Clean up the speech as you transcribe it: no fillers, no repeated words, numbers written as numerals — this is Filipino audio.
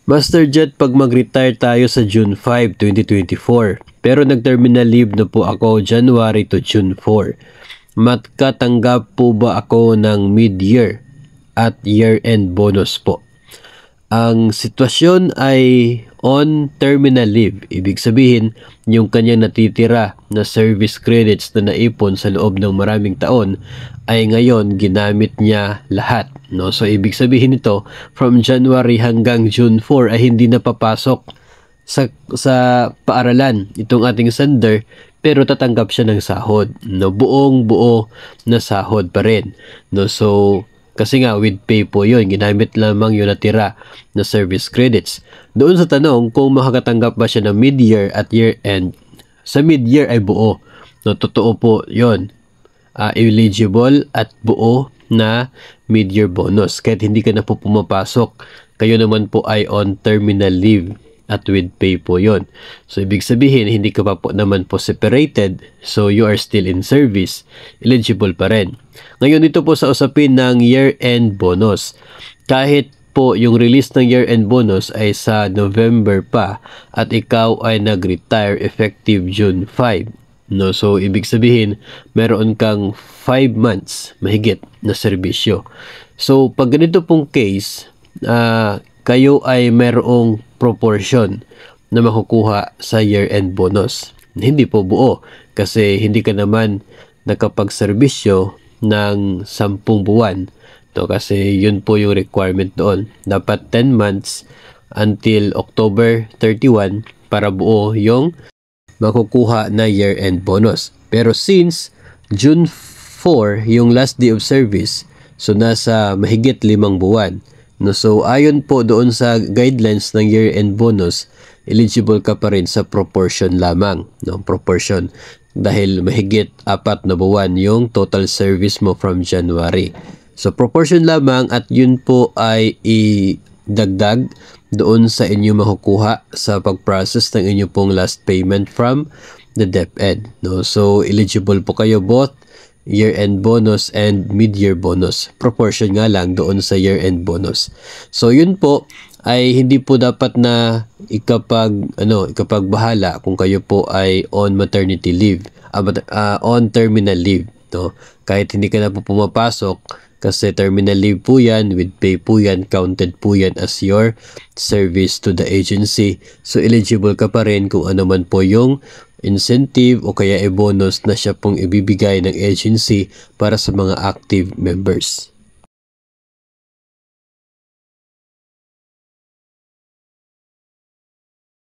Master Jet, pag mag-retire tayo sa June 5, 2024, pero nag-terminal leave na po ako January to June 4, makatanggap po ba ako ng mid-year at year-end bonus po? Ang sitwasyon ay on terminal leave. Ibig sabihin, yung kanyang natitira na service credits na naipon sa loob ng maraming taon ay ngayon ginamit niya lahat. No? So, ibig sabihin nito, from January hanggang June 4 ay hindi na papasok sa paaralan itong ating sender, pero tatanggap siya ng sahod. No? Buong buo na sahod pa rin. No? So, kasi nga with pay po yun, ginamit lamang yung natira na service credits. Doon sa tanong kung makakatanggap ba siya ng mid-year at year-end, sa mid-year ay buo. No, totoo po yun. Eligible at buo na mid-year bonus. Kahit hindi ka na po pumapasok, kayo naman po ay on terminal leave at with pay po yon. So, ibig sabihin, hindi ka pa po naman po separated. So, you are still in service. Eligible pa rin. Ngayon, dito po sa usapin ng year-end bonus. Kahit po yung release ng year-end bonus ay sa November pa at ikaw ay nag-retire effective June 5. No? So, ibig sabihin, meron kang 5 months mahigit na serbisyo. So, pag ganito pong case, kayo ay merong proportion na makukuha sa year-end bonus. Hindi po buo kasi hindi ka naman nakapagserbisyo ng 10 buwan. No, kasi yun po yung requirement doon. Dapat 10 months until October 31 para buo yung makukuha na year-end bonus. Pero since June 4 yung last day of service, so nasa mahigit 5 buwan. No, so ayon po doon sa guidelines ng year-end bonus, eligible ka pa rin sa proportion lamang, no? Proportion dahil mahigit 4 na buwan yung total service mo from January. So proportion lamang at yun po ay idagdag doon sa inyo makukuha sa pag-process ng inyo pong last payment from the DepEd, no? So eligible po kayo both year-end bonus and mid-year bonus. Proportion nga lang doon sa year-end bonus. So, yun po ay hindi po dapat na ikapagbahala kung kayo po ay on maternity leave, on terminal leave. No? Kahit hindi ka na po pumapasok, kasi terminal leave po yan, with pay po yan, counted po yan as your service to the agency. So, eligible ka pa rin kung ano man po yung incentive o kaya bonus na siya pong ibibigay ng agency para sa mga active members.